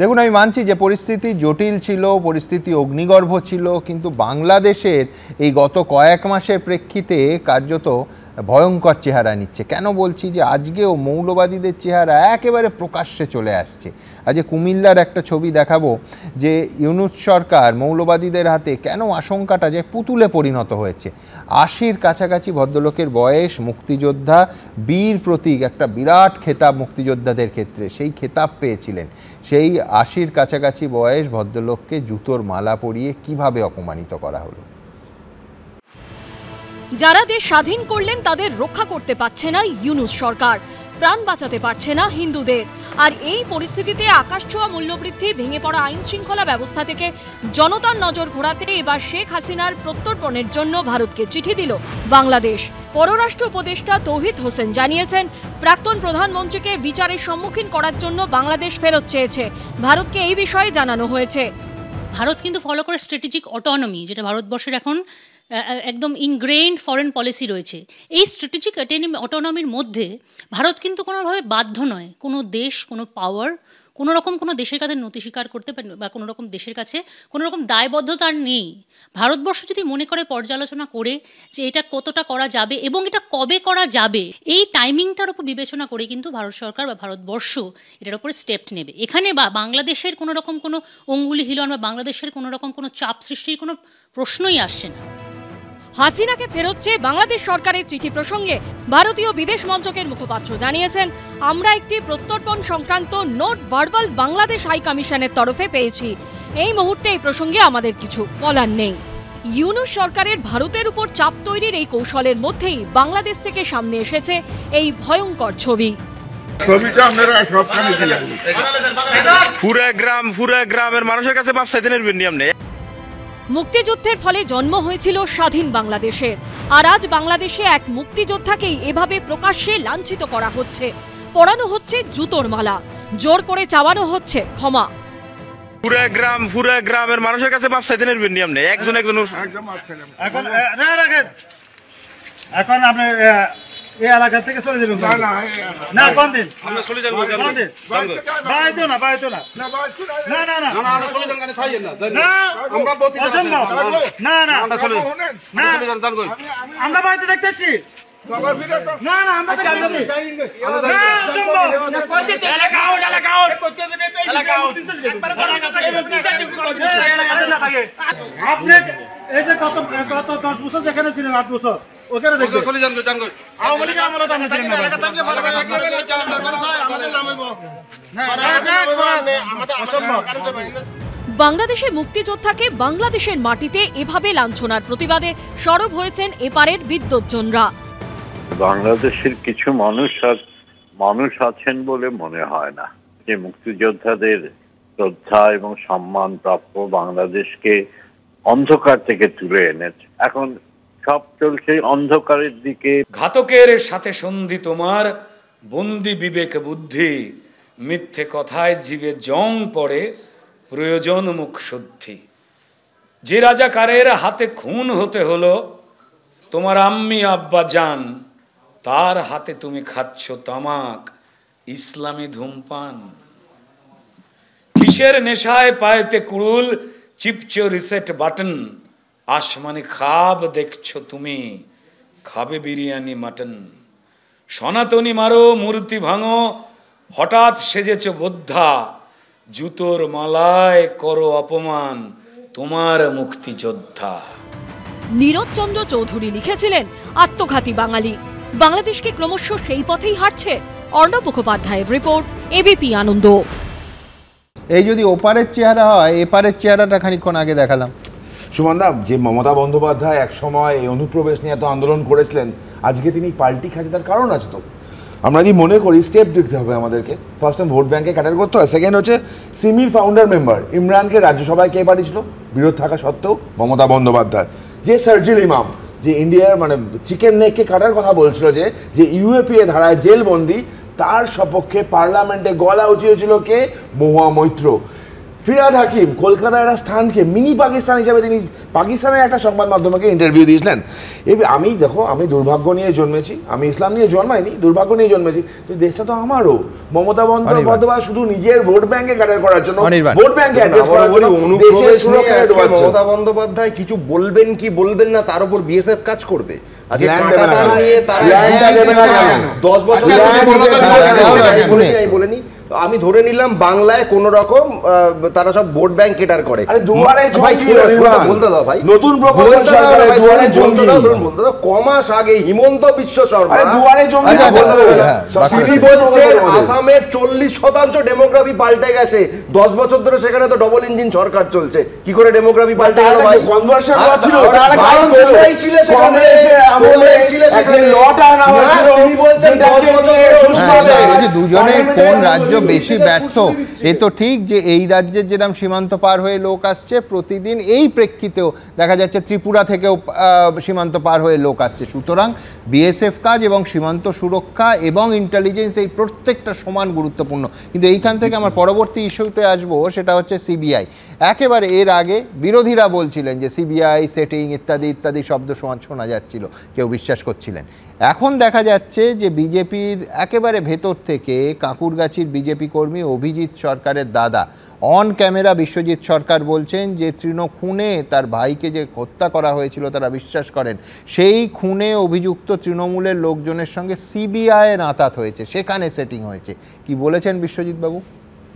দেখুন, আমি মানছি যে পরিস্থিতি জটিল ছিল, পরিস্থিতি অগ্নিগর্ভ ছিল, কিন্তু বাংলাদেশের এই গত কয়েক মাসের প্রেক্ষিতে কার্যত ভয়ঙ্কর চেহারা নিচ্ছে। কেন বলছি? যে আজকেও মৌলবাদীদের চেহারা একেবারে প্রকাশ্যে চলে আসছে। আজকে কুমিল্লার একটা ছবি দেখাবো যে ইউনূস সরকার মৌলবাদীদের হাতে কেন আশঙ্কাটা যে পুতুলে পরিণত হয়েছে। ৮০-র কাছাকাছি ভদ্রলোকের বয়স, মুক্তিযোদ্ধা, বীর প্রতীক, একটা বিরাট খেতাব মুক্তিযোদ্ধাদের ক্ষেত্রে, সেই খেতাব পেয়েছিলেন। সেই ৮০-র কাছাকাছি বয়স ভদ্রলোককে জুতোর মালা পরিয়ে কিভাবে অপমানিত করা হলো। যারা দেশ স্বাধীন করলেন তাদের রক্ষা করতে পারছে না ইউনূস সরকার, প্রাণ বাঁচাতে পারছে না হিন্দুদের। আর এই পরিস্থিতিতে আকাশছোঁয়া মূল্যবৃদ্ধি, ভেঙে পড়া আইন শৃঙ্খলা ব্যবস্থা থেকে জনতার নজর ঘোরাতে এবার শেখ হাসিনার প্রত্যর্পণের জন্য ভারতকে চিঠি দিল বাংলাদেশ। পররাষ্ট্র উপদেষ্টা তৌহিদ হোসেন জানিয়েছেন, প্রাক্তন প্রধানমন্ত্রীকে বিচারের সম্মুখীন করার জন্য বাংলাদেশ ফেরত চেয়েছে। ভারতকে এই বিষয়ে জানানো হয়েছে। ভারত কিন্তু ফলো করে স্ট্র্যাটেজিক অটোনমি, যেটা ভারতবর্ষের এখন একদম ইনগ্রেইন্ড ফরেন পলিসি রয়েছে। এই স্ট্র্যাটেজিক অটোনমির মধ্যে ভারত কিন্তু কোনোভাবে বাধ্য নয় কোনো দেশ, কোনো পাওয়ার, কোনো রকম কোনো দেশের কাছে নথি স্বীকার করতে পারে বা কোনো রকম দেশের কাছে কোনো রকম দায়বদ্ধতা নেই। ভারতবর্ষ যদি মনে করে পর্যালোচনা করে যে এটা কতটা করা যাবে এবং এটা কবে করা যাবে, এই টাইমিংটার উপর বিবেচনা করে কিন্তু ভারত সরকার বা ভারতবর্ষ এটার উপরে স্টেপ নেবে। এখানে বা বাংলাদেশের কোনো রকম কোনো অঙ্গুলি হিলন বা বাংলাদেশের কোনো রকম কোনো চাপ সৃষ্টির কোনো প্রশ্নই আসছে না। হাসিনাকে ফেরত চেয়ে বাংলাদেশ সরকারের চিঠি প্রসঙ্গে ভারতীয় বিদেশ মন্ত্রকের মুখপাত্র জানিয়েছেন, আমরা একটি প্রত্যর্পণ সংক্রান্ত নোট ভার্বাল বাংলাদেশ হাই কমিশনের তরফে পেয়েছি। এই মুহূর্তে এই প্রসঙ্গে আমাদের কিছু বলার নেই। ইউনূস সরকারের ভারতের উপর চাপ তৈরির এই কৌশলের মধ্যেই বাংলাদেশ থেকে সামনে এসেছে এই ভয়ঙ্কর ছবি। পুরা গ্রামের মানুষের কাছে মাপ চাইতে নেবেন নি আপনি। মুক্তিযুদ্ধের ফলে জন্ম হয়েছিল স্বাধীন বাংলাদেশের, আর আজ বাংলাদেশে এক মুক্তিযোদ্ধাকেই এভাবে প্রকাশ্যে লাঞ্ছিত করা হচ্ছে, পরানো হচ্ছে জুতোর মালা, জোর করে চাওয়ানো হচ্ছে ক্ষমা। পুরা গ্রামের মানুষের কাছে মাপ চাইতে নেবেন নি আপনি। একজন এখন আপনি এই এলাকা থেকে চলে যাবেন না? কোন দিন আমরা চলে যাব? বাইতো না না না না আমরা চলে যান, খাইয়েন না না, আমরা বলতে না না আমরা চলে যান, আমরা বাইতে দেখতেছি না না আমরা দেখতেছি আপনি এই যে গত 10 বছর যেখানে ছিলেন, 8 বছর ওখানে দেখতে চলে যান। আওয়ামী লীগের আমলে তো আমরা ছিলাম না। বাংলাদেশে মুক্তিযোদ্ধাকে বাংলাদেশের মাটিতে এভাবে লাঞ্ছনার প্রতিবাদে সরব হয়েছেন এপারের বিদ্বজ্জনরা। বাংলাদেশের কিছু মানুষ আছেন বলে মনে হয় না যে মুক্তিযোদ্ধাদের শ্রদ্ধা এবং সম্মান প্রাপ্য বাংলাদেশকে অন্ধকার থেকে তুলে এনেছে। এখন সব চলছে অন্ধকারের দিকে। ঘাতকের সাথে সন্ধি তোমার, বন্দি বিবেক বুদ্ধি, মিথ্যে কথায় জীবে জং পড়ে, প্রয়োজন মুখ শুদ্ধি। যে রাজাকারের হাতে খুন হতে হলো, তোমার আম্মি আব্বা জান, তার হাতে তুমি খাচ্ছ তামাক, ইসলামী ধূমপান। কিসের নেশায় পায়েতে কুড়ুল, চিপচ রিসেট বাটন, আসমানি খাব দেখছো তুমি, খাবে বিরিয়ানি মাটন। সনাতনী মারো, মূর্তি ভাঙো, হঠাৎ সেজেছ বোদ্ধা, জুতোর মালায় করো অপমান তোমার মুক্তিযোদ্ধা। নীরজ চন্দ্র চৌধুরী লিখেছিলেন, আত্মঘাতী বাঙালি বাংলাদেশকে ক্রমশ সেই পথেই হাঁটছে। অর্ণব মুখোপাধ্যায়ের রিপোর্ট, এবিপি আনন্দ। এই যদি ওপারের চেহারা হয়, এপারের চেহারাটা খানিকক্ষণ আগে দেখালাম। সুমনদা, যে মমতা বন্দ্যোপাধ্যায় একসময় এই অনুপ্রবেশ নিয়ে এত আন্দোলন করেছিলেন, আজকে তিনি পাল্টি খাচ্ছে, তার কারণ আছে তো। আমরা যদি মনে করি স্টেপ দেখতে হবে আমাদেরকে। ফার্স্ট টাইম ভোট ব্যাংকে ক্যাটার করতে হয়। সেকেন্ড হচ্ছে সিমির ফাউন্ডার মেম্বার ইমরানকে রাজ্যসভায় কে পাঠিয়েছিল বিরোধ থাকা সত্ত্বেও? মমতা বন্দ্যোপাধ্যায়। যে সার্জিল ইমাম, যে ইন্ডিয়ার চিকেন নেককে কাটার কথা বলছিল, যে ইউএপিএ ধারায় জেলবন্দি, তার সপক্ষে পার্লামেন্টে গলা উঁচিয়েছিল কে? মহুয়া মৈত্র। ফিরহাদ হাকিম কলকাতার একটা স্থানকে মিনি পাকিস্তান হিসেবে তিনি পাকিস্তানের একটা সংবাদ মাধ্যমকে ইন্টারভিউ দিয়েছিলেন। আমি দেখো, আমি দুর্ভাগ্য নিয়ে জন্মেছি, আমি ইসলাম নিয়ে জন্মাইনি, দুর্ভাগ্য নিয়ে জন্মেছি, তো দেশটা তো আমারও। মমতা বন্দ্যোপাধ্যায় শুধু নিজের ভোট ব্যাংকে ক্যাডার করার জন্য, ভোট ব্যাংকে অ্যাড্রেস করার জন্য দেশের সুরক্ষা ডোবাচ্ছে। মমতা বন্দ্যোপাধ্যায় কিছু বলবেন কি বলবেন না তার উপর বিএসএফ কাজ করবে। আজকে ল্যান্ড কাঁটাতার নিয়ে তারা 10 বছর আমি বলিনি, আমি ধরে নিলাম বাংলায় কোন রকম তারা সব ভোট ব্যাংক কেটার করে। বলতে দাও ভাই, নতুন বলতে দাও, কমাস আগে হিমন্ত বিশ্ব শর্মা আসামের 40% ডেমোগ্রাফি পাল্টে গেছে। 10 বছর ধরে সেখানে তো ডবল ইঞ্জিন সরকার চলছে, কি করে ডেমোগ্রাফি পাল্টে গেল ভাই? দুজনে কোন রাজ্য বেশি ব্যর্থ? এ তো ঠিক যে এই রাজ্যের যেরকম সীমান্ত পার হয়ে লোক আসছে প্রতিদিন, এই প্রেক্ষিতেও দেখা যাচ্ছে ত্রিপুরা থেকেও সীমান্ত পার হয়ে লোক আসছে। সুতরাং বিএসএফ কাজ এবং সীমান্ত সুরক্ষা এবং ইন্টেলিজেন্স এই প্রত্যেকটা সমান গুরুত্বপূর্ণ। কিন্তু এইখান থেকে আমার পরবর্তী ইস্যুতে আসবো, সেটা হচ্ছে সিবিআই। একেবারে এর আগে বিরোধীরা বলছিলেন যে সিবিআই সেটিং ইত্যাদি ইত্যাদি শব্দ শোনা যাচ্ছিল, কেউ বিশ্বাস করছিলেন। এখন দেখা যাচ্ছে যে বিজেপির একেবারে ভেতর থেকে কাঁকুরগাছির বিজেপি কর্মী অভিজিৎ সরকারের দাদা অন ক্যামেরা বিশ্বজিৎ সরকার বলছেন যে তৃণখুনে তার ভাইকে যে হত্যা করা হয়েছিল তারা বিশ্বাস করেন সেই খুনে অভিযুক্ত তৃণমূলের লোকজনের সঙ্গে সিবিআইয়ের আঁতাত হয়েছে, সেখানে সেটিং হয়েছে। কি বলেছেন বিশ্বজিৎ বাবু,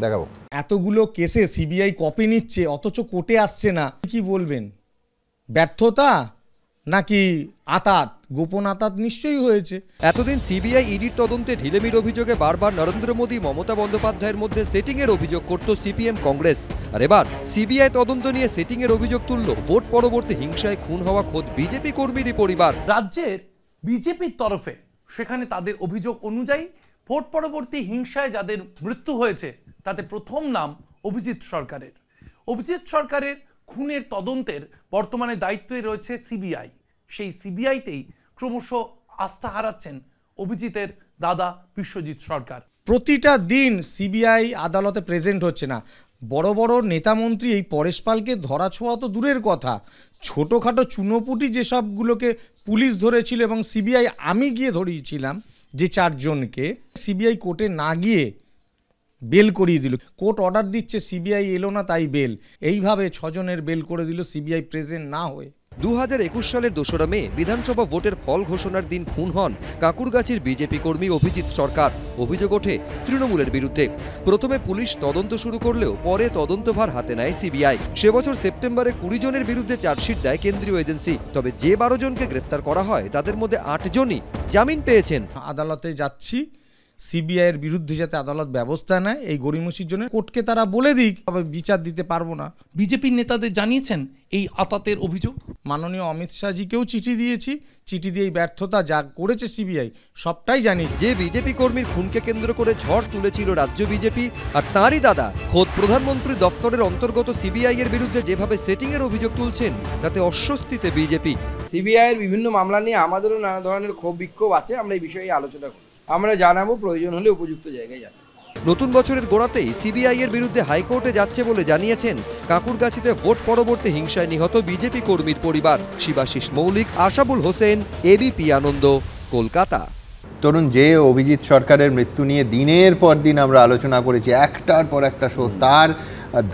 দেখাবো। এতগুলো কেসে সিবিআই কপি নিচ্ছে অথচ কোর্টে আসছে না, কি বলবেন? ব্যর্থতা নাকি আতাত? গোপন আতাত নিশ্চয়ই হয়েছে। এতদিন সিবিআই ইডির তদন্তে ঢিলেমির অভিযোগে বারবার নরেন্দ্র মোদী মমতা বন্দ্যোপাধ্যায়ের মধ্যে সেটিংয়ের অভিযোগ করত সিপিএম কংগ্রেস। আর এবার সিবিআই তদন্ত নিয়ে সেটিংয়ের অভিযোগ তুলল ভোট পরবর্তী হিংসায় খুন হওয়া খোদ বিজেপি কর্মীরই পরিবার। রাজ্যের বিজেপির তরফে সেখানে তাদের অভিযোগ অনুযায়ী ভোট পরবর্তী হিংসায় যাদের মৃত্যু হয়েছে তাতে প্রথম নাম অভিজিৎ সরকারের। অভিজিৎ সরকারের খুনের তদন্তের বর্তমানে দায়িত্বে রয়েছে সিবিআই। সেই সিবিআইতেই ক্রমশ আস্থা হারাচ্ছেন অভিজিতের দাদা বিশ্বজিৎ সরকার। প্রতিটা দিন সিবিআই আদালতে প্রেজেন্ট হচ্ছে না। বড় বড় নেতামন্ত্রী এই পরেশ পালকে ধরা ছোঁয়া তো দূরের কথা, ছোটোখাটো চুনোপুটি যেসবগুলোকে পুলিশ ধরেছিল এবং সিবিআই আমি গিয়ে ধরিয়েছিলাম যে 4 জনকে, সিবিআই কোর্টে না গিয়ে বেল করিয়ে দিল। কোর্ট অর্ডার দিচ্ছে, সিবিআই এলো না তাই বেল। এইভাবে 6 জনের বেল করে দিল সিবিআই প্রেজেন্ট না হয়ে। 2021 সালের 2রা মে বিধানসভা ভোটের ফল ঘোষণার দিন খুন হন কাঁকুরগাছির বিজেপি কর্মী অভিজিৎ সরকার। অভিযোগ ওঠে তৃণমূলের বিরুদ্ধে। প্রথমে পুলিশ তদন্ত শুরু করলেও পরে তদন্তভার হাতে নেয় সিবিআই। সে বছর সেপ্টেম্বরে 20 জনের বিরুদ্ধে চার্জশিট দেয় কেন্দ্রীয় এজেন্সি। তবে যে 12 জনকে গ্রেফতার করা হয় তাদের মধ্যে 8 জনই জামিন পেয়েছেন। আদালতে যাচ্ছি সিবিআইয়ের বিরুদ্ধে যাতে আদালত ব্যবস্থা নেয়, এই গড়িমসির জন্য কোর্টকে তারা বলে দিক, বিচার দিতে পারবো না। বিজেপির নেতাদের জানিয়েছেন এই আতাতের অভিযোগ। মাননীয় অমিত শাহজিকেও চিঠি দিয়েছি, চিঠি দিয়ে ব্যর্থতা যা করেছে সিবিআই সবটাই জানিয়েছি। যে বিজেপি কর্মীর খুনকে কেন্দ্র করে ঝড় তুলেছিল রাজ্য বিজেপি, আর তাঁরই দাদা খোদ প্রধানমন্ত্রী দফতরের অন্তর্গত সিবিআই এর বিরুদ্ধে যেভাবে সেটিংয়ের অভিযোগ তুলছেন তাতে অস্বস্তিতে বিজেপি। সিবিআই এর বিভিন্ন মামলা নিয়ে আমাদেরও নানা ধরনের ক্ষোভ বিক্ষোভ আছে, আমরা এই বিষয়ে আলোচনা করি, আমরা জানাবো, প্রয়োজন হলে উপযুক্ত জায়গায় জানাবো। নতুন বছরের গোড়াতেই সিবিআই এর বিরুদ্ধে হাইকোর্টে যাচ্ছে বলে জানিয়েছেন কাঁকুরগাছিতে ভোট পরবর্তী হিংসায় নিহত বিজেপি কর্মীর পরিবার। শিবাশিস মৌলিক, আশাবুল হোসেন, এবিপি আনন্দ, কলকাতা। তরুণ, যে অভিজিৎ সরকারের মৃত্যু নিয়ে দিনের পর দিন আমরা আলোচনা করেছি, একটার পর একটা শো, তার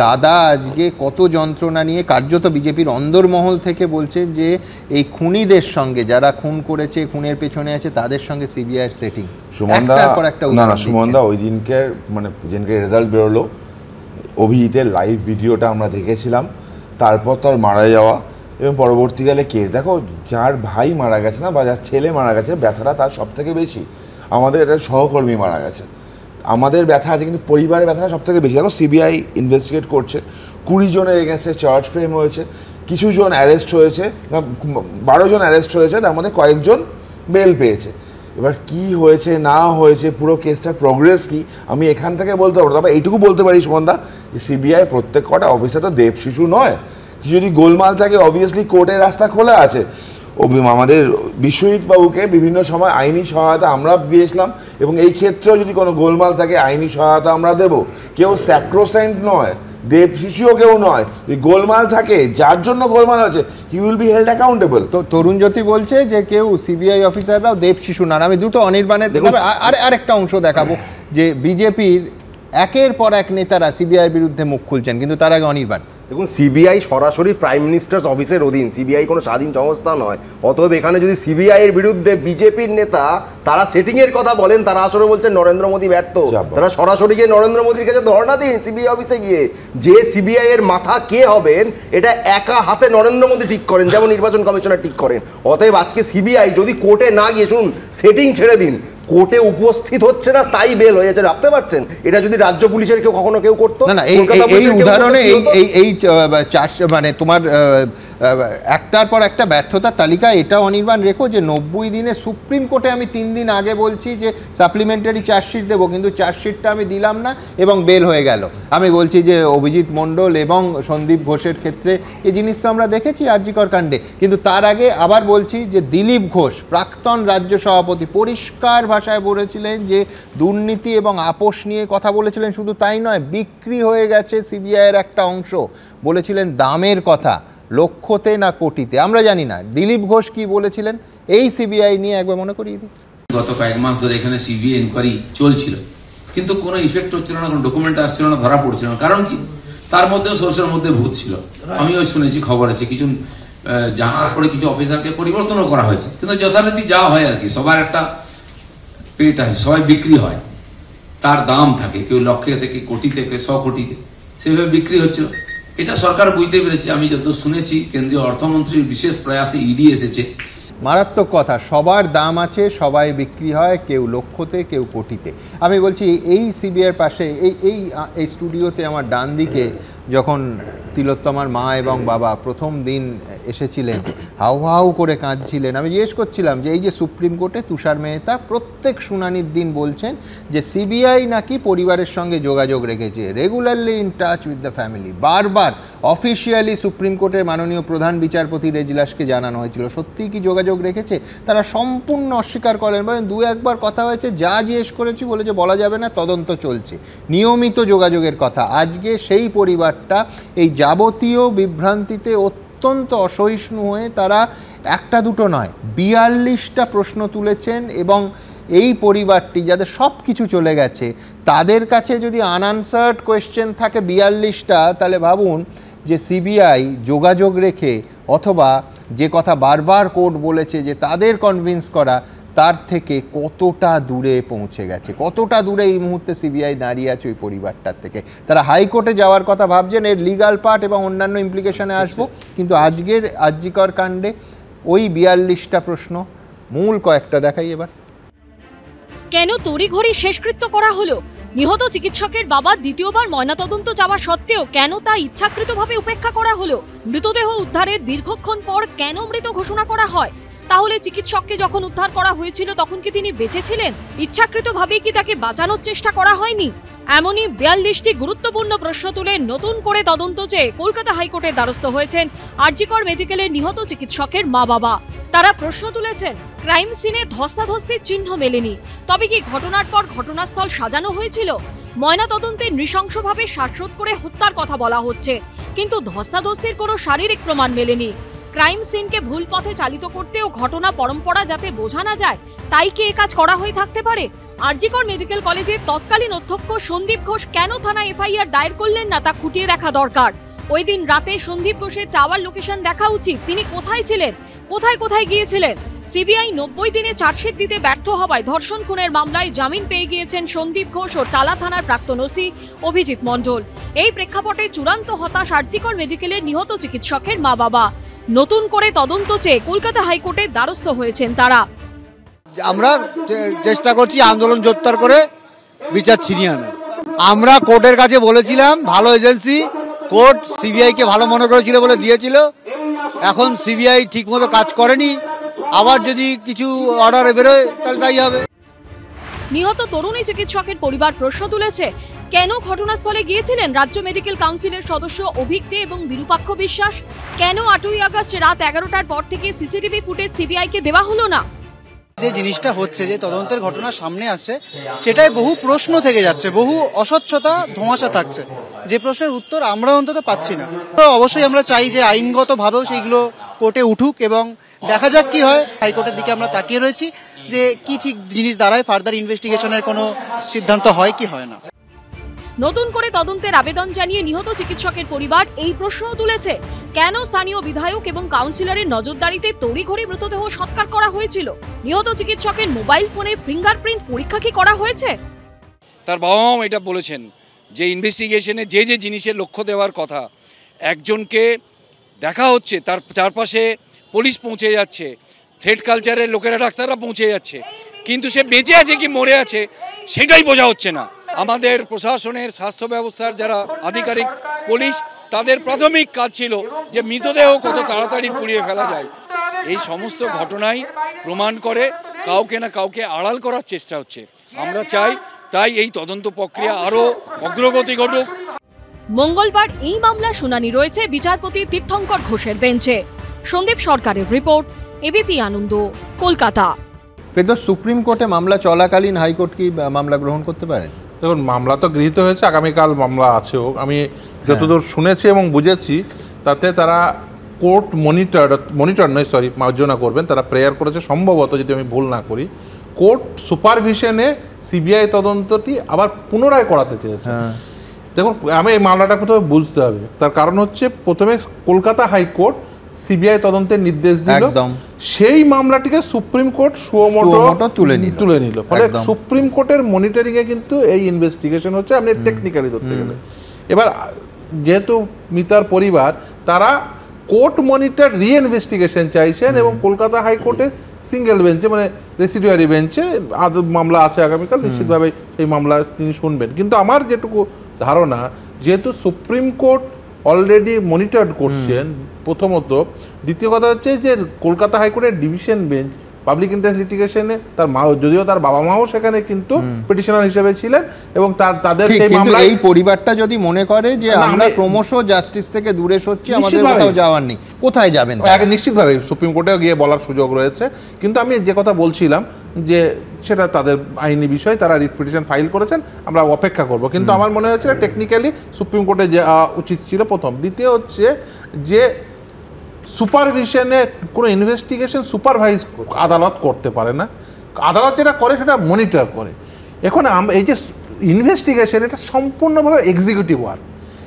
দাদা আজকে কত যন্ত্রণা নিয়ে কার্যত বিজেপির অন্দরমহল থেকে বলছে যে এই খুনিদের সঙ্গে, যারা খুন করেছে, খুনের পেছনে আছে, তাদের সঙ্গে সিবিআইয়ের সেটিং। সুমনদা ওই দিনকে মানে যেদিনকে রেজাল্ট বেরোলো, অভিজিতের লাইভ ভিডিওটা আমরা দেখেছিলাম, তারপর তার মারা যাওয়া এবং পরবর্তীকালে কেস। দেখো, যার ভাই মারা গেছে না বা যার ছেলে মারা গেছে, ব্যথাটা তার সব থেকে বেশি। আমাদের একটা সহকর্মী মারা গেছে, আমাদের ব্যথা আছে, কিন্তু পরিবারের ব্যথাটা সব থেকে বেশি। দেখো, সিবিআই ইনভেস্টিগেট করছে, 20 জনের এগেন্সে চার্জ ফ্রেম হয়েছে, কিছু জন অ্যারেস্ট হয়েছে, 12 জন অ্যারেস্ট হয়েছে, তার মধ্যে কয়েকজন বেল পেয়েছে। এবার কি হয়েছে না হয়েছে, পুরো কেসটার প্রোগ্রেস কি, আমি এখান থেকে বলতে পারবো। তবে এইটুকু বলতে পারি সুমনদা, যে সিবিআই প্রত্যেক কটা অফিসার তো দেব শিশু নয়। কিছু যদি গোলমাল থাকে, অবভিয়াসলি কোর্টের রাস্তা খোলা আছে। আমাদের বিশ্বজিৎ বাবুকে বিভিন্ন সময় আইনি সহায়তা আমরা দিয়েছিলাম, এবং এই ক্ষেত্রেও যদি কোনো গোলমাল থাকে আইনি সহায়তা আমরা দেব। কেউ স্যাক্রোসাইন্ট নয়, দেব শিশুও কেউ নয়। এই গোলমাল থাকে, যার জন্য গোলমাল আছে, he will be held accountable. তো তরুণ জ্যোতি বলছে যে কেউ সিবিআই অফিসাররাও দেব শিশু না। আমি দুটো অনির্বাণের আরেকটা অংশ দেখাবো যে বিজেপির একের পর এক নেতারা সিবিআইয়ের বিরুদ্ধে মুখ খুলছেন, কিন্তু তার আগে অনির্বাণ। দেখুন, সিবিআই সরাসরি প্রাইম মিনিস্টার্স অফিসের অধীন, সিবিআই কোনো স্বাধীন সংস্থা নয়। অতএব এখানে যদি সিবিআই এর বিরুদ্ধে বিজেপির নেতা তারা সেটিং এর কথা বলেন, তারা আসলে বলছেন নরেন্দ্র মোদী ব্যর্থ। তারা সরাসরি গিয়ে নরেন্দ্র মোদীর কাছে ধর্ণা দিন সিবিআই অফিসে গিয়ে। যে সিবিআই এর মাথা কে হবেন এটা একা হাতে নরেন্দ্র মোদী ঠিক করেন, যেমন নির্বাচন কমিশনার ঠিক করেন। অতএব আজকে সিবিআই যদি কোর্টে না গিয়ে, শুনুন, সেটিং ছেড়ে দিন, কোর্টে উপস্থিত হচ্ছে না তাই বেল হয়ে যাচ্ছে, ভাবতে পারছেন? এটা যদি রাজ্য পুলিশের কখনো কেউ করতো না। এই উদাহরণে এই মানে তোমার একটার পর একটা ব্যর্থতার তালিকা এটা অনির্বাণ রেখো যে 90 দিনে সুপ্রিম কোর্টে আমি 3 দিন আগে বলছি যে সাপ্লিমেন্টারি চার্জশিট দেবো, কিন্তু চার্জশিটটা আমি দিলাম না এবং বেল হয়ে গেল। আমি বলছি যে অভিজিৎ মণ্ডল এবং সন্দীপ ঘোষের ক্ষেত্রে এই জিনিস তো আমরা দেখেছি আরজিকর কাণ্ডে। কিন্তু তার আগে আবার বলছি যে দিলীপ ঘোষ প্রাক্তন রাজ্য সভাপতি পরিষ্কার ভাষায় বলেছিলেন যে দুর্নীতি এবং আপোষ নিয়ে কথা বলেছিলেন। শুধু তাই নয়, বিক্রি হয়ে গেছে সিবিআইয়ের একটা অংশ, বলেছিলেন দামের কথা, লক্ষতে না কোটিতে। আমরা জানি না দিলীপ ঘোষ কি বলেছিলেন এই সিবিআই নিয়ে, একবার মনে করিয়ে দিই। গত কয়েক মাস ধরে এখানে সিবিআই ইনকোয়ারি চলছিল, কিন্তু কোনো ইফেক্ট হচ্ছিল না, কোনো ডকুমেন্ট আসছিল না, ধরা পড়ছিল না। কারণ কি? তার মধ্যেও সোর্সের মধ্যে ভূত ছিল। আমিও শুনেছি, খবর আছে, কিছু জানার পরে কিছু অফিসারকে পরিবর্তনও করা হয়েছে, কিন্তু যথারীতি যা হয় আর কি, সবার একটা পেট আছে, সবাই বিক্রি হয়, তার দাম থাকে, কেউ লক্ষে থেকে কোটিতে, কেউ 100 কোটিতে, সেভাবে বিক্রি হচ্ছিল। এটা সরকার বুঝতে পেরেছে। আমি যত শুনেছি কেন্দ্রীয় অর্থমন্ত্রীর বিশেষ প্রয়াসে ইডি এসেছে। মারাত্মক কথা, সবার দাম আছে, সবাই বিক্রি হয়, কেউ লক্ষতে কেউ কোটিতে। আমি বলছি এই সিবিআইয়ের পাশে এই স্টুডিওতে আমার ডান দিকে যখন তিলোত্তমার মা এবং বাবা প্রথম দিন এসেছিলেন, হাউ হাউ করে কাঁদছিলেন। আমি জিজ্ঞেস করছিলাম যে এই যে সুপ্রিম কোর্টে তুষার মেহতা প্রত্যেক শুনানির দিন বলছেন যে সিবিআই নাকি পরিবারের সঙ্গে যোগাযোগ রেখেছে, regularly in touch with the family. বারবার অফিসিয়ালি সুপ্রিম কোর্টের মাননীয় প্রধান বিচারপতি রেজিলাসকে জানানো হয়েছিল। সত্যিই কি যোগাযোগ রেখেছে? তারা সম্পূর্ণ অস্বীকার করেন, বলেন 2-1বার কথা হয়েছে, যা জিজ্ঞেস করেছি বলেছে বলা যাবে না, তদন্ত চলছে। নিয়মিত যোগাযোগের কথা। আজকে সেই পরিবারটা এই যাবতীয় বিভ্রান্তিতে অত্যন্ত অসহিষ্ণু হয়ে তারা একটা দুটো নয় 42টা প্রশ্ন তুলেছেন, এবং এই পরিবারটি যাদের সব কিছু চলে গেছে তাদের কাছে যদি আনআনসার্ড কোয়েশ্চেন থাকে 42টা, তাহলে ভাবুন যে সিবিআই যোগাযোগ রেখে অথবা যে কথা বারবার কোর্ট বলেছে যে তাদের কনভিন্স করা, তার থেকে কতটা দূরে পৌঁছে গেছে, কতটা দূরে এই মুহূর্তে সিবিআই দাঁড়িয়ে আছে ওই পরিবারটার থেকে। তারা হাইকোর্টে যাওয়ার কথা ভাবছেন, এর লিগাল পার্ট এবং অন্যান্য ইমপ্লিকেশনে আসবো, কিন্তু আজকের আরজিকর কাণ্ডে ওই 42টা প্রশ্ন, মূল কয়েকটা দেখাই এবার। কেন তড়িঘড়ি শেষকৃত্য করা হলো? নিহত চিকিৎসকের বাবা দ্বিতীয়বার ময়নাতদন্ত চাওয়া সত্ত্বেও কেন তা ইচ্ছাকৃতভাবে উপেক্ষা করা হলো? মৃতদেহ উদ্ধারের দীর্ঘক্ষণ পর কেন মৃত ঘোষণা করা হয়? তাহলে চিকিৎসককে যখন উদ্ধার করা হয়েছিল তখন কি তিনি বেঁচে ছিলেন? ইচ্ছাকৃতভাবে কি তাকে বাঁচানোর চেষ্টা করা হয়নি? এমনই 42টি গুরুত্বপূর্ণ প্রশ্ন তুলে নতুন করে তদন্ত চেয়ে কলকাতা হাইকোর্টের দ্বারস্থ হয়েছেন আরজিকর মেডিকেলের নিহত চিকিৎসকের মা বাবা। তারা প্রশ্ন তুলেছেন, ক্রাইম সিনে ধস্তাধস্তির চিহ্ন মেলেনি, তবে কি ঘটনার পর ঘটনাস্থল সাজানো হয়েছিল? ময়নাতদন্তে নৃশংসভাবে শ্বাসরোধ করে হত্যার কথা বলা হচ্ছে, কিন্তু ধস্তাধস্তির কোনো শারীরিক প্রমাণ মেলেনি। ক্রাইম সিনকে ভুল পথে চালিত করতেও ঘটনা পরম্পরা যাতে বোঝা না যায়, তাই কি এ কাজ করা হয়ে থাকতে পারে? আরজিকর মেডিকেল কলেজের তৎকালীন অধ্যক্ষ সন্দীপ ঘোষ কেন থানায় এফআইআর দায়ের করলেন না তা খুঁটিয়ে দেখা দরকার। ওই দিন রাতে সন্দীপ ঘোষের টাওয়ার লোকেশন দেখা উচিত। তিনি কোথায় ছিলেন, কোথায় কোথায় গিয়েছিলেন? সিবিআই 90 দিনে চার্জশিট দিতে ব্যর্থ হওয়ায় ধর্ষণ খুনের মামলায় জামিন পেয়ে গিয়েছেন সন্দীপ ঘোষ ও টালা থানার প্রাক্তন ওসি অভিজিৎ মণ্ডল। এই প্রেক্ষাপটে চূড়ান্ত হতাশ আরজিকর মেডিকেলের নিহত চিকিৎসকের মা বাবা। নতুন করে তদন্ত চেয়ে কলকাতা হাইকোর্টের দ্বারস্থ হয়েছেন তারা। আমরা চেষ্টা করছি আন্দোলন জোরদার করে বিচার ছিনিয়ে আনা। আমরা কোর্টের কাছে বলেছিলাম, ভালো এজেন্সি, কোর্ট সিবিআইকে ভালো মনে করেছিল বলে দিয়েছিল। এখন সিবিআই ঠিকমতো কাজ করেনি, আবার যদি কিছু অর্ডার বেরোয় তাহলে তাই হবে। নিহত তরুণী চিকিৎসকের পরিবার প্রশ্ন তুলেছে, কেন ঘটনাস্থলে গিয়েছিলেন রাজ্য মেডিকেল কাউন্সিলের সদস্য অভিক দে এবং বিরূপাক্ষ বিশ্বাস? কেন 8ই আগস্ট রাত 11টার পর থেকে সিসিটিভি ফুটেজ সিবিআইকে দেওয়া হলো না? যে জিনিসটা হচ্ছে, যে তদন্তের ঘটনা সামনে আসছে, সেটাই বহু প্রশ্ন থেকে যাচ্ছে, বহু অস্বচ্ছতা ধোঁয়াশা থাকছে, যে প্রশ্নের উত্তর আমরা অন্তত পাচ্ছি না। তো অবশ্যই আমরা চাই যে আইনগতভাবেও সেইগুলো কোর্টে উঠুক এবং দেখা যাক কি হয়। হাইকোর্টের দিকে আমরা তাকিয়ে রয়েছি যে কি ঠিক জিনিস দাঁড়ায়, ফার্দার ইনভেস্টিগেশনের কোনো সিদ্ধান্ত হয় কি হয় না। নতুন করে তদন্তের আবেদন জানিয়ে নিহত চিকিৎসকের পরিবার এই প্রশ্নও তুলেছে, কেন স্থানীয় বিধায়ক এবং কাউন্সিলরের নজরদারিতে তড়িঘড়ি মৃতদেহ সৎকার করা হয়েছিল? নিহত চিকিৎসকের মোবাইল ফোনে ফিঙ্গারপ্রিন্ট পরীক্ষা কি করা হয়েছে? তার বাবা মাও এটা বলেছেন যে ইনভেস্টিগেশনে যে যে জিনিসের লক্ষ্য দেওয়ার কথা, একজনকে দেখা হচ্ছে, তার চারপাশে পুলিশ পৌঁছে যাচ্ছে, থ্রেড কালচারের লোকেরা, ডাক্তাররা পৌঁছে যাচ্ছে, কিন্তু সে বেঁচে আছে কি মরে আছে সেটাই বোঝা হচ্ছে না। আমাদের প্রশাসনের, স্বাস্থ্য ব্যবস্থার যারা আধিকারিক, পুলিশ, তাদের প্রাথমিক কাজ ছিল যে মৃতদেহ কত তাড়াতাড়ি পুড়িয়ে ফেলা যায়। এই সমস্ত ঘটনাই প্রমাণ করে কাউকে না কাউকে আড়াল করার চেষ্টা হচ্ছে। আমরা চাই তাই এই তদন্ত প্রক্রিয়া আরও অগ্রগতি ঘটুক। মঙ্গলবার এই মামলার শুনানি রয়েছে বিচারপতি তীর্থঙ্কর ঘোষের বেঞ্চে। সন্দীপ সরকারের রিপোর্ট, এবিপি আনন্দ, কলকাতা। সুপ্রিম কোর্টে মামলা চলাকালীন হাইকোর্ট কি মামলা গ্রহণ করতে পারে? দেখুন, মামলা তো গৃহীত হয়েছে, আগামীকাল মামলা আছেও। আমি যতদূর শুনেছি এবং বুঝেছি তাতে তারা কোর্ট মনিটর নয়, সরি, মার্জনা করবেন, তারা প্রেয়ার করেছে সম্ভবত, যদি আমি ভুল না করি, কোর্ট সুপারভিশনে সিবিআই তদন্তটি আবার পুনরায় করাতে চেয়েছে। দেখুন, আমি এই মামলাটা প্রথমে বুঝতে হবে। তার কারণ হচ্ছে, প্রথমে কলকাতা হাইকোর্ট সিবিআই তদন্তের নির্দেশ দিল, সেই মামলাটিকে সুপ্রিম কোর্ট সুমোটো তুলে নিল। ফলে সুপ্রিম কোর্টের মনিটরিং এ কিন্তু এই ইনভেস্টিগেশন হচ্ছে, আপনি টেকনিক্যালি ধরতে গেলে। এবার যেহেতু মিতার পরিবার, তারা কোর্ট মনিটর রিইনভেস্টিগেশন চাইছেন এবং কলকাতা হাইকোর্টের সিঙ্গেল বেঞ্চে, মানে রেসিডুয়ারি বেঞ্চে মামলা আছে আগামীকাল, নিশ্চিতভাবে সেই মামলা তিনি শুনবেন। কিন্তু আমার যেটুকু ধারণা, যেহেতু সুপ্রিম কোর্ট অলরেডি মনিটর করছেন প্রথমত, দ্বিতীয় কথা হচ্ছে যে কলকাতা হাইকোর্টের ডিভিশন বেঞ্চ পাবলিক ইন্টারেস্ট লিটিগেশনে তার মা, যদিও তার বাবা মাও সেখানে কিন্তু পিটিশনার হিসেবে ছিলেন, এবং তাদের সেই মামলায় এই পরিবারটা যদি মনে করে যে আমরা ক্রমশ জাস্টিস থেকে দূরে সরছি, আমাদের কোথাও যাওয়ার নেই, কোথায় যাবেন? নিশ্চিতভাবে সুপ্রিম কোর্টে গিয়ে বলার সুযোগ রয়েছে। কিন্তু আমি যে কথা বলছিলাম যে সেটা তাদের আইনি বিষয়, তারা রিট পিটিশন ফাইল করেছেন, আমরা অপেক্ষা করব। কিন্তু আমার মনে হচ্ছে টেকনিক্যালি সুপ্রিম কোর্টে যাওয়া উচিত ছিল প্রথম। দ্বিতীয় হচ্ছে যে সুপারভিশনে কোনো ইনভেস্টিগেশন সুপারভাইজ আদালত করতে পারে না, আদালত যেটা করে সেটা মনিটর করে। এখন এই যে ইনভেস্টিগেশন, এটা সম্পূর্ণভাবে এক্সিকিউটিভ ওয়ার্ক।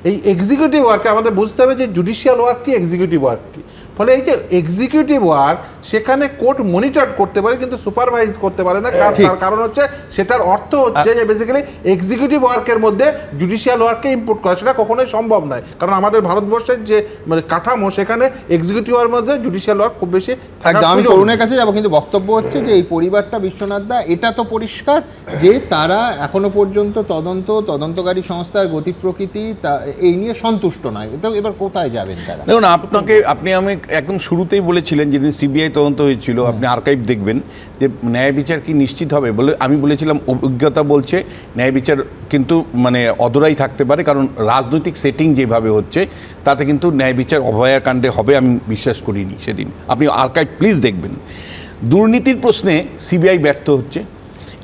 এই এক্সিকিউটিভ ওয়ার্কে আমাদের বুঝতে হবে যে জুডিশিয়াল ওয়ার্ক কি, এক্সিকিউটিভ ওয়ার্ক কি। ফলে এই যে এক্সিকিউটিভ ওয়ার্ক, সেখানে কোর্ট মনিটর করতে পারে কিন্তু সুপারভাইজ করতে পারে না। তার কারণ হচ্ছে, সেটার অর্থ হচ্ছে যে বেসিক্যালি এক্সিকিউটিভ ওয়ার্কের মধ্যে জুডিশিয়াল ওয়ার্ককে ইম্পোর্ট করা, সেটা কখনোই সম্ভব নয়। কারণ আমাদের ভারতবর্ষের যে মানে কাঠামো, সেখানে এক্সিকিউটিভ ওয়ার্কের মধ্যে জুডিশিয়াল ওয়ার্ক খুব বেশি। আমি করুণের কাছে যাবো, কিন্তু বক্তব্য হচ্ছে যে এই পরিবারটা, বিশ্বনাথ দা, এটা তো পরিষ্কার যে তারা এখনো পর্যন্ত তদন্তকারী সংস্থার গতি প্রকৃতি এই নিয়ে সন্তুষ্ট নয়। এবার কোথায় যাবেন তারা? দেখুন, আপনি আমি একদম শুরুতেই বলেছিলেন, যেদিন সিবিআই তদন্ত হয়েছিল, আপনি আর্কাইভ দেখবেন, যে ন্যায় বিচার কি নিশ্চিত হবে বলে আমি বলেছিলাম, অভিজ্ঞতা বলছে ন্যায় বিচার কিন্তু মানে অধরাই থাকতে পারে, কারণ রাজনৈতিক সেটিং যেভাবে হচ্ছে তাতে কিন্তু ন্যায় বিচার অভয়াকাণ্ডে হবে আমি বিশ্বাস করিনি দেন। আপনি আর্কাইভ প্লিজ দেখবেন। দুর্নীতির প্রশ্নে সিবিআই ব্যর্থ হচ্ছে,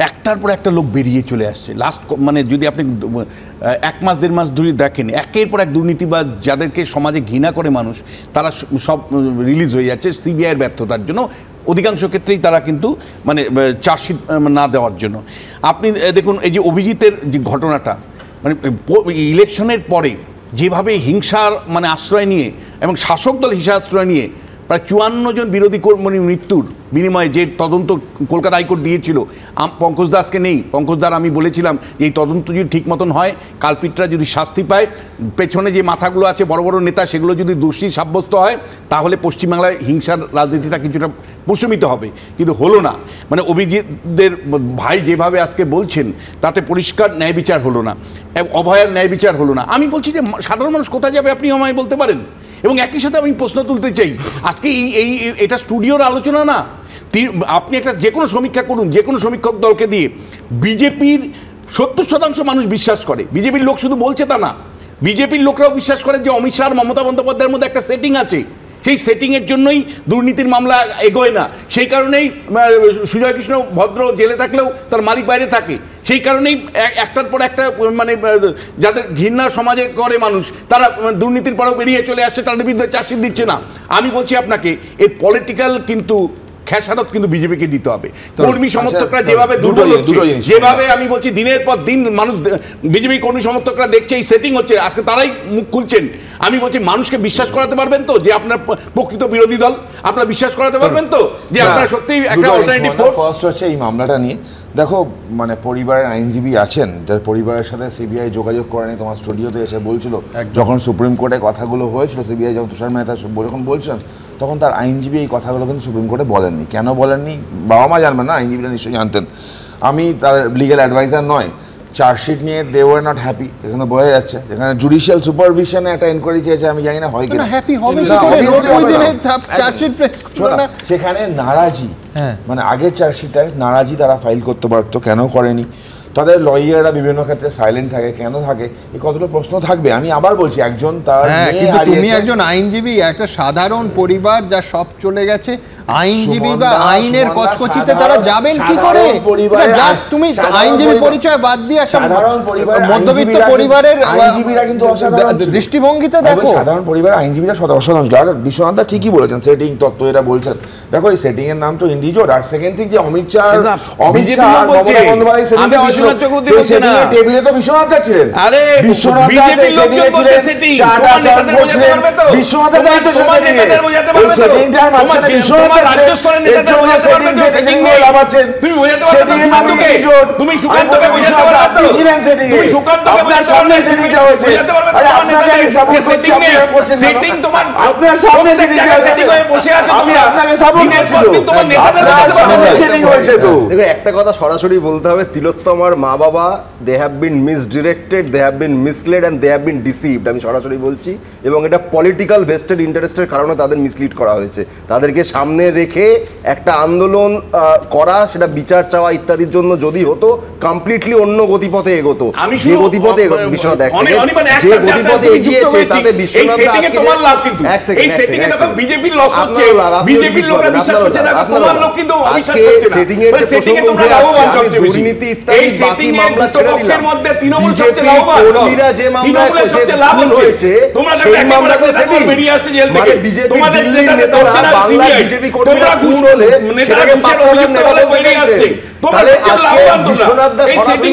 একটার পর একটা লোক বেরিয়ে চলে আসছে। লাস্ট মানে যদি আপনি 1 মাস 1.5 মাস ধরে দেখেন, একের পর এক দুর্নীতিবাজ যাদেরকে সমাজে ঘৃণা করে মানুষ, তারা সব রিলিজ হয়ে যাচ্ছে সিবিআইয়ের ব্যর্থতার জন্য। অধিকাংশ ক্ষেত্রেই তারা কিন্তু মানে চার্জশিট না দেওয়ার জন্য। আপনি দেখুন, এই যে অভিজিতের যে ঘটনাটা, মানে ইলেকশনের পরে যেভাবে হিংসার মানে আশ্রয় নিয়ে এবং শাসক দল হিংসা আশ্রয় নিয়ে প্রায় 54 জন বিরোধী কর্মী মৃত্যুর বিনিময়ে যে তদন্ত কলকাতা হাইকোর্ট দিয়েছিল, পঙ্কজ দাসকে নেই, পঙ্কজ দার আমি বলেছিলাম যে এই তদন্ত যদি ঠিক মতন হয়, কালপিটরা যদি শাস্তি পায়, পেছনে যে মাথাগুলো আছে বড় বড় নেতা, সেগুলো যদি দোষী সাব্যস্ত হয়, তাহলে পশ্চিমবাংলায় হিংসার রাজনীতিটা কিছুটা প্রশমিত হবে। কিন্তু হলো না। মানে অভিজিৎদের ভাই যেভাবে আজকে বলছেন, তাতে পরিষ্কার ন্যায় বিচার হলো না, অভয়ার ন্যায় বিচার হলো না। আমি বলছি যে সাধারণ মানুষ কোথায় যাবে, আপনি আমায় বলতে পারেন? এবং একই সাথে আমি প্রশ্ন তুলতে চাই, আজকে এটা স্টুডিওর আলোচনা না, আপনি একটা যে কোনো সমীক্ষা করুন, যে কোনো সমীক্ষক দলকে দিয়ে, বিজেপির 70% মানুষ বিশ্বাস করে। বিজেপির লোক শুধু বলছে তা না, বিজেপির লোকরাও বিশ্বাস করে যে অমিত শাহ আর মমতা বন্দ্যোপাধ্যায়ের মধ্যে একটা সেটিং আছে, সেই সেটিংয়ের জন্যই দুর্নীতির মামলা এগোয় না। সেই কারণেই সুজয় কৃষ্ণ ভদ্র জেলে থাকলেও তার মালিক বাইরে থাকে। সেই কারণেই একটার পর একটা মানে যাদের ঘৃণা সমাজে করে মানুষ, তারা দুর্নীতির পরেও বেরিয়ে চলে আসছে, তাদের বিরুদ্ধে চার্জশিট দিচ্ছে না। আমি বলছি আপনাকে, এর পলিটিক্যাল কিন্তু খেসারত কিন্তু বিজেপিকে দিতে হবে। কর্মী সমর্থকরা যেভাবে দুর্বল হচ্ছে, যেভাবে আমি বলছি দিনের পর দিন মানুষ বিজেপি কর্মী সমর্থকরা দেখছে এই সেটিং হচ্ছে, আজকে তারাই মুখ খুলছেন। আমি বলছি মানুষকে বিশ্বাস করাতে পারবেন তো যে আপনার প্রকৃত বিরোধী দল? আপনারা বিশ্বাস করাতে পারবেন তো যে আপনারা সত্যিই একটা অল্টারনেটিভ ফোর্স? ফার্স্ট হচ্ছে এই মামলাটা নিয়ে দেখো, মানে পরিবারের আইনজীবী আছেন, যার পরিবারের সাথে সিবিআই যোগাযোগ করেনি। তোমার স্টুডিওতে এসে বলছিল যখন সুপ্রিম কোর্টে কথাগুলো হয়েছিল, সিবিআই যখন তুষার মেহতা যখন বলছেন, তখন তার আইনজীবী এই কথাগুলো কিন্তু সুপ্রিম কোর্টে বলেননি। কেন বলেননি বাবা মা জানবেন না, আইনজীবীরা নিশ্চয়ই জানতেন। আমি তার লিগ্যাল অ্যাডভাইজার নয়। চার্জশিট নিয়ে দে ওয়ার নট হ্যাপি, এখানে বোঝা যাচ্ছে। এখানে জুডিশিয়াল সুপারভিশনে একটা এনকোয়ারি চেয়েছে, আমি জানি না হয় কিনা। হ্যাপি হবে সেখানে নারাজি, মানে আগের চার্জশিটটায় নারাজি তারা ফাইল করতে পারতো, কেন করেনি? তাদের লয়াররা বিভিন্ন ক্ষেত্রে সাইলেন্ট থাকে, কেন থাকে? এই কতগুলো প্রশ্ন থাকবে। আমি আবার বলছি, একজন তার তুমি একজন আইনজীবী, একটা সাধারণ পরিবার যা সব চলে গেছে, আইনজীবী বা আইনের কচকচিতে তারা যাবেন কি করে? তুমি আইনজীবী পরিচয় বাদ দিয়ে সাধারণ পরিবার, মধ্যবিত্ত পরিবারের আইনজীবীরা কিন্তু অসাধারণ দৃষ্টিভঙ্গিতে দেখো। সাধারণ পরিবার আইনজীবীরা অসাধারণ। আর বিশ্বনাথ দা ঠিকই বলেছেন, সেটিং তত্ত্ব এটা বলছেন। দেখো এই সেটিং এর নাম তো ইন্ডিজোর। আর সেকেন্ড থিং যে অমিত শাহ মমতা বন্দ্যোপাধ্যায় টেবিলে তো বিশ্বনাথ দা ছিলেন। আরে বিশ্বনাথ দা বিশ্বনাথ দা দায়িত্ব সেটিংটার মাঝখানে বিশ্বনাথ রাজ্যস্তরের নেতাদের বোঝাতে পারবে তো সেটিং নিয়ে লাভাচ্ছেন। তুমি বোঝাতে পারবে তো সুকান্তকে, তুমি সুকান্তকে বোঝাতে পারবে তো? ছিলেন সেটিং এ, তুমি সুকান্তকে বোঝাতে পারবে সেটিংটা হয়েছে। বোঝাতে পারবে তো তোমার নেতাদের সেটিং নিয়ে? সেটিং তোমার আপনার সামনে সেটিং হয়ে বসে আছে। তুমি আপনাকে সাপোর্ট করছো, তোমার নেতাদের সামনে সেটিং হয়েছে। তো দেখো একটা কথা সরাসরি বলতে হবে, তিলোত্তমার মা বাবা they have been misdirected, they have been misled and they have been deceived. আমি সরাসরি বলছি, এবং এটা পলিটিক্যাল ভেস্টেড ইন্টারেস্টের কারণে তাদের মিসলিড করা হয়েছে। তাদেরকে সামনে রেখে একটা আন্দোলন করা, সেটা বিচার চাওয়া ইত্যাদির জন্য যদি হতো, কমপ্লিটলি অন্য গতিপথে এগোতো। যে গতিপথে বিশ্বনাথ যে গতিপথে এগিয়েছে তাতে বিশ্বনাথ বিজেপির লোক হচ্ছে, বিজেপির লোকরা বিশ্বাস করছে না, তোমার লোক কিন্তু অবিশ্বাস করছে না। সেটিং এর প্রসঙ্গ উঠে আসছে, দুর্নীতি ইত্যাদি বাকি মামলা ছেড়ে দিলাম। কর্মীরা যে মামলায় হয়েছে সেই মামলাতে সেটিং, মানে বিজেপি দিল্লির নেতারা বাংলা বিজেপি কর্মীরা খুন হলে সেটাকে পাত্তার নেতারা বলে যাচ্ছে। তাহলে আজকে বিশ্বনাথ দা সরাসরি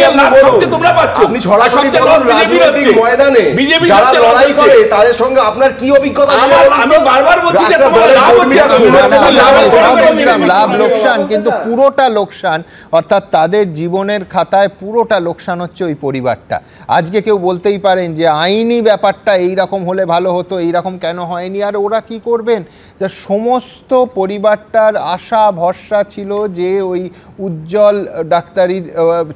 আপনি সরাসরি বলুন, রাজনৈতিক ময়দানে যারা লড়াই করে তাদের সঙ্গে আপনার কি অভিজ্ঞতা? আমি বারবার বলছি যে লাভ লোকসান, কিন্তু পুরোটা লোকসান, অর্থাৎ তাদের জীবনের খাতায় পুরোটা লোকসান হচ্ছে ওই পরিবারটা। আজকে কেউ বলতেই পারেন যে আইনি ব্যাপারটা এইরকম হলে ভালো হতো, এইরকম কেন হয়নি? আর ওরা কি করবেন? যে সমস্ত পরিবারটার আশা ভরসা ছিল যে ওই উজ্জ্বল ডাক্তারি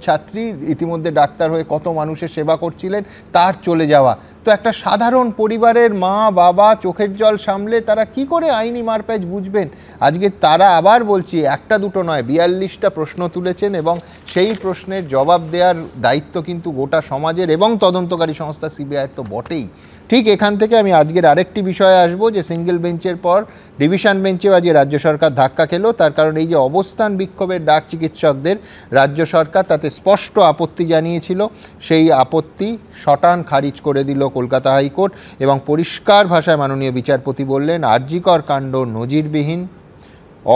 ছাত্রী, ইতিমধ্যে ডাক্তার হয়ে কত মানুষের সেবা করছিলেন, তার চলে যাওয়া। তো একটা সাধারণ পরিবারের মা বাবা চোখের জল সামলে তারা কি করে আইনি মারপ্যাচ বুঝবেন? আজকে তারা আবার বলছি, একটা দুটো নয়, 42টা প্রশ্ন তুলেছেন, এবং সেই প্রশ্নের জবাব দেওয়ার দায়িত্ব কিন্তু গোটা সমাজের এবং তদন্তকারী সংস্থা সিবিআইয়ের তো বটেই। ঠিক এখান থেকে আমি আজকের আরেকটি বিষয়ে আসবো, যে সিঙ্গেল বেঞ্চের পর ডিভিশন বেঞ্চেও আজকে রাজ্য সরকার ধাক্কা খেলো। তার কারণ এই যে অবস্থান বিক্ষোভের ডাক চিকিৎসকদের, রাজ্য সরকার তাতে স্পষ্ট আপত্তি জানিয়েছিল, সেই আপত্তি শটান খারিজ করে দিল কলকাতা হাইকোর্ট, এবং পরিষ্কার ভাষায় মাননীয় বিচারপতি বললেন আরজিকর কাণ্ড নজিরবিহীন,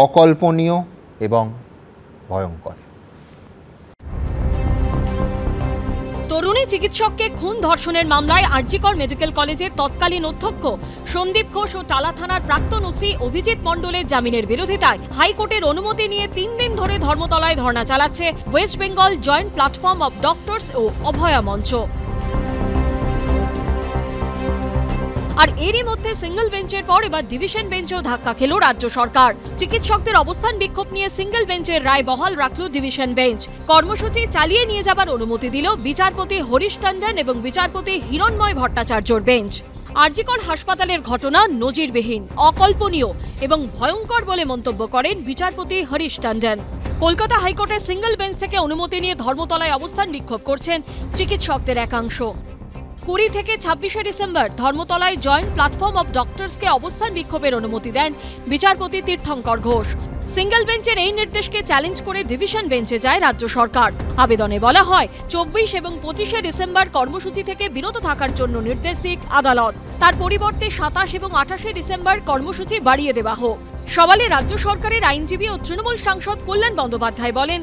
অকল্পনীয় এবং ভয়ঙ্কর। তরুণী চিকিৎসককে খুন ধর্ষণের মামলায় আরজিকর মেডিকেল কলেজের তৎকালীন অধ্যক্ষ সন্দীপ ঘোষ ও টালা থানার প্রাক্তন ওসি অভিজিৎ মণ্ডলের জামিনের বিরোধিতায় হাইকোর্টের অনুমতি নিয়ে 3 দিন ধরে ধর্মতলায় ধর্ণা চালাচ্ছে West Bengal joint platform of doctors ও অভয়া মঞ্চ। আর এরই মধ্যে সিঙ্গেল বেঞ্চের পর এবার ডিভিশন বেঞ্চেও ধাক্কা খেল রাজ্য সরকার। চিকিৎসকদের অবস্থান বিক্ষোভ নিয়ে সিঙ্গেল বেঞ্চের রায় বহাল রাখল ডিভিশন বেঞ্চ। কর্মসূচি চালিয়ে নিয়ে যাবার অনুমতি দিল বিচারপতি হরিশ টন্ডন এবং বিচারপতি হিরণময় ভট্টাচার্যর বেঞ্চ। আরজিকর হাসপাতালের ঘটনা নজিরবিহীন, অকল্পনীয় এবং ভয়ঙ্কর বলে মন্তব্য করেন বিচারপতি হরিশ টন্ডন। কলকাতা হাইকোর্টের সিঙ্গল বেঞ্চ থেকে অনুমতি নিয়ে ধর্মতলায় অবস্থান বিক্ষোভ করছেন চিকিৎসকদের একাংশ। 20 থেকে 26শে ডিসেম্বর ধর্মতলায় জয়েন্ট প্ল্যাটফর্ম অব ডক্টরসকে অবস্থান বিক্ষোভের অনুমতি দেন বিচারপতি তীর্থঙ্কর ঘোষ। সিঙ্গল বেঞ্চের এই নির্দেশকে চ্যালেঞ্জ করে ডিভিশন বেঞ্চে যায় রাজ্য সরকার। আবেদনে বলা হয় 24 এবং 25শে ডিসেম্বর কর্মসূচি থেকে বিরত থাকার জন্য নির্দেশ দিক আদালত। তার পরিবর্তে 27 এবং 28শে ডিসেম্বর কর্মসূচি বাড়িয়ে দেওয়া হোক। সওয়ালে রাজ্য সরকারের আইনজীবী ও তৃণমূল সাংসদ কল্যাণ বন্দ্যোপাধ্যায় বলেন,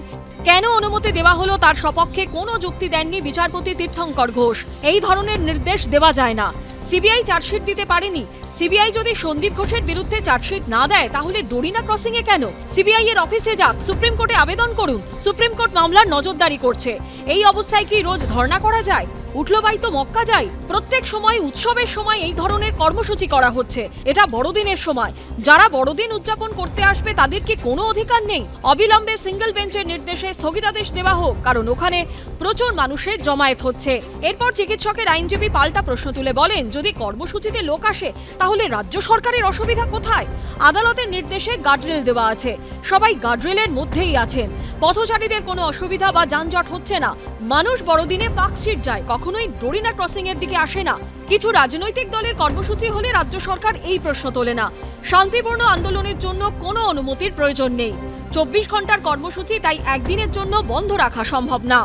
কেন অনুমতি দেওয়া হলো তার সপক্ষে কোনো যুক্তি দেননি বিচারপতি তীর্থঙ্কর ঘোষ। এই ধরনের নির্দেশ দেওয়া যায় না। সিবিআই চার্জশিট দিতে পারেনি। সিবিআই যদি সন্দীপ ঘোষের বিরুদ্ধে চার্জশিট না দেয় তাহলে ডোরিনা ক্রসিং এ কেন? সিবিআই এর অফিসে যাক, সুপ্রিম কোর্টে আবেদন করুন। সুপ্রিম কোর্ট মামলার নজরদারি করছে। এই অবস্থায় কি রোজ ধর্ণা করা যায়? উঠলো বাই তো মক্কা যায়। প্রত্যেক সময় উৎসবের সময় এই ধরনের কর্মসূচি করা হচ্ছে। এটা বড়দিনের সময়। যারা বড়দিন উদযাপন করতে আসবে তাদের কি কোনো অধিকার নেই? অবিলম্বে সিঙ্গল বেঞ্চের নির্দেশে স্থগিতাদেশ দেওয়া হোক, কারণ ওখানে প্রচুর মানুষের জমায়েত হচ্ছে। এরপর চিকিৎসকের আইনজীবী পাল্টা প্রশ্ন তুলে বলেন, যদি কর্মসূচিতে লোক আসে তাহলে রাজ্য সরকারের অসুবিধা কোথায়? আদালতের নির্দেশে গার্ডরেল দেওয়া আছে। সবাই গার্ডরেলের মধ্যেই আছেন। পথচারীদের কোনো অসুবিধা বা যানজট হচ্ছে না। মানুষ বড়দিনে পার্কস্ট্রিট যায়, কখনোই ডোরিনা ক্রসিং এর দিকে আসে না। কিছু রাজনৈতিক দলের কর্মসূচি হলে রাজ্য সরকার এই প্রশ্ন তোলে না। শান্তিপূর্ণ আন্দোলনের জন্য কোনো অনুমতির প্রয়োজন নেই। 24 ঘন্টার কর্মসূচি তাই একদিনের জন্য বন্ধ রাখা সম্ভব না।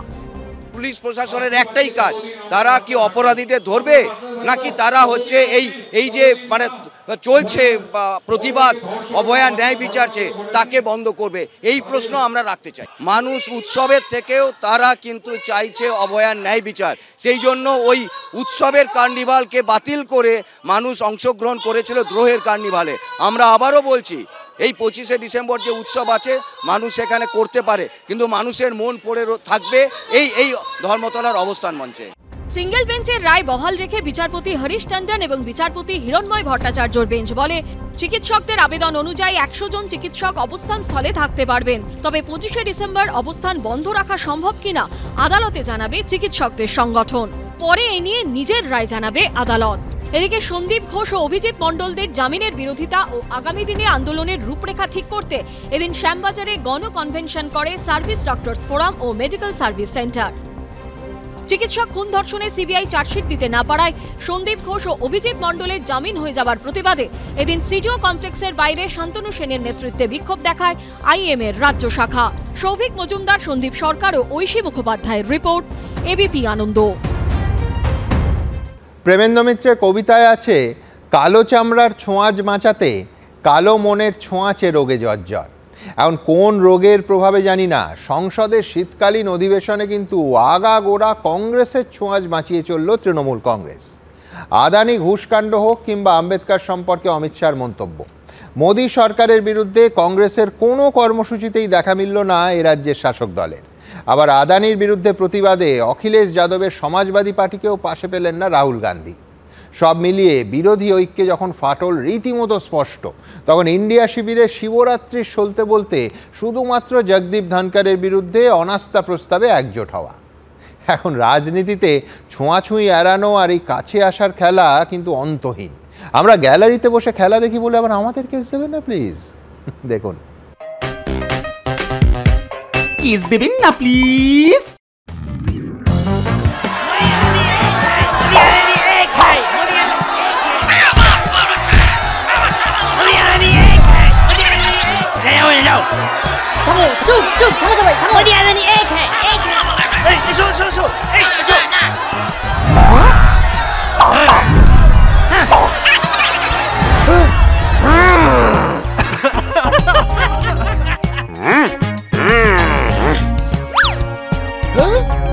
পুলিশ প্রশাসনের একটাই কাজ, তারা কি অপরাধীদের ধরবে নাকি তারা হচ্ছে এই যে মানে চলছে প্রতিবাদ, অভয়া ন্যায় বিচারছে তাকে বন্ধ করবে, এই প্রশ্ন আমরা রাখতে চাই। মানুষ উৎসবের থেকেও তারা কিন্তু চাইছে অভয়ার ন্যায় বিচার। সেই জন্য ওই উৎসবের কার্নিভালকে বাতিল করে মানুষ অংশগ্রহণ করেছিল দ্রোহের কার্নিভালে। আমরা আবারও বলছি, এই 25শে ডিসেম্বর যে উৎসব আছে মানুষ সেখানে করতে পারে, কিন্তু মানুষের মন পড়ে থাকবে এই ধর্মতলার অবস্থান মঞ্চে। সিঙ্গল বেঞ্চের রায় বহাল রেখে বিচারপতি হরিশ টন্ডন এবং বিচারপতি হিরণময় ভট্টাচার্যর বেঞ্চ বলে, চিকিৎসকদের আবেদন অনুযায়ী 100 জন চিকিৎসক অবস্থান স্থলে থাকতে পারবেন। তবে 25শে ডিসেম্বর অবস্থান বন্ধ রাখা সম্ভব কিনা আদালতে জানাবে চিকিৎসকদের সংগঠন। পরে এ নিয়ে নিজের রায় জানাবে আদালত। এদিকে সন্দীপ ঘোষ ও অভিজিৎ মণ্ডলদের জামিনের বিরোধিতা ও আগামী দিনে আন্দোলনের রূপরেখা ঠিক করতে এদিন শ্যামবাজারে গণ কনভেনশন করে সার্ভিস ডক্টরস ফোরাম ও মেডিকেল সার্ভিস সেন্টার। চিকিৎসক খুন ধর্ষণে সিবিআই চার্জশিট দিতে না পারায় সন্দীপ ঘোষ ও অভিজিৎ মণ্ডলের জামিন হয়ে যাওয়ার প্রতিবাদে এদিন সিজিও কমপ্লেক্সের বাইরে শান্তনু সেনের নেতৃত্বে বিক্ষোভ দেখায় আইএম এর রাজ্য শাখা। সৌভিক মজুমদার, সন্দীপ সরকার ও ঐশী মুখোপাধ্যায়ের রিপোর্ট, এবিপি আনন্দ। প্রেমেন্দ্র মিত্রের কবিতায় আছে, কালো চামড়ার ছোঁয়াচ বাঁচাতে কালো মনের ছোঁয়াচে রোগে জর্জর। এখন কোন রোগের প্রভাবে জানি না, সংসদের শীতকালীন অধিবেশনে কিন্তু আগাগোড়া কংগ্রেসের ছোঁয়াচ বাঁচিয়ে চলল তৃণমূল কংগ্রেস। আদানি ঘুষকাণ্ড হোক কিংবা আম্বেদকর সম্পর্কে অমিত শাহর মন্তব্য, মোদী সরকারের বিরুদ্ধে কংগ্রেসের কোনো কর্মসূচিতেই দেখা মিলল না এ রাজ্যের শাসক দলের। আবার আদানির বিরুদ্ধে প্রতিবাদে অখিলেশ যাদবের সমাজবাদী পার্টিকেও পাশে পেলেন না রাহুল গান্ধী। সব মিলিয়ে বিরোধী ঐক্যে যখন ফাটল রীতিমতো স্পষ্ট, তখন ইন্ডিয়া শিবিরে শিবরাত্রির সলতে বলতে শুধুমাত্র জগদীপ ধনকরের বিরুদ্ধে অনাস্থা প্রস্তাবে একজোট হওয়া। এখন রাজনীতিতে ছোঁয়াছুঁই এড়ানো আর এই কাছে আসার খেলা কিন্তু অন্তহীন। আমরা গ্যালারিতে বসে খেলা দেখি বলে আবার আমাদের কেস দেবেন না প্লিজ। দেখুন, কেস দেবেন না প্লিজ। চুপ চুপ, থামো সবাই, থামো। ওডি আদানি এক হ্যায়, এক হ্যায়। এই এসো এসো এসো, এই এসো।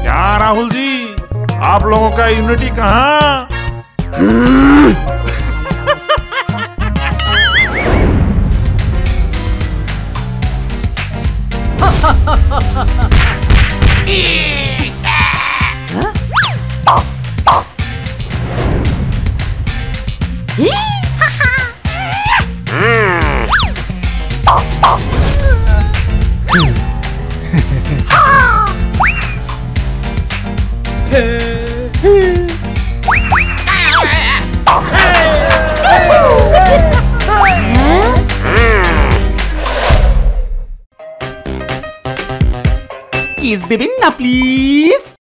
क्या राहुल जी, आप लोगों का यूनिटी कहाँ? কিস দেবেন না প্লিজ।